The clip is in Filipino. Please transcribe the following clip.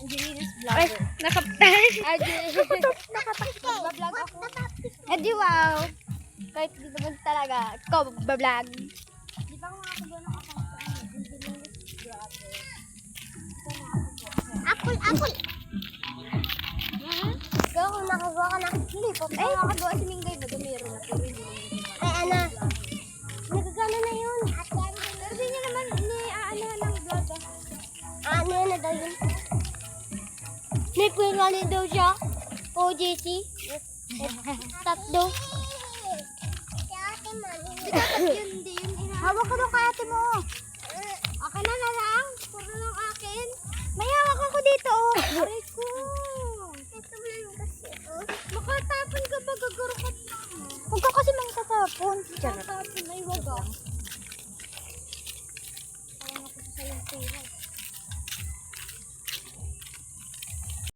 Angelina's Ay, vlogger. nakatakot. Mag-vlog ako. Edi wow. Kahit di naman talaga, ikaw magbablog. Di ba mga ako doon ang account ko? Angelina's vlogger. Apple. Ikaw kung nakagawa ka ng clip. Ay, nakagawa si Mingay ba? Meron na. Pero hindi Ay, ano? nagagana na yun. Pero di niya naman ano ng vlog ah. Ano yun na daw yun? May kwirani daw siya. OJC. Tatlo. Di dapat yun, hindi yun. Hawak ka daw kay ate mo. Akin na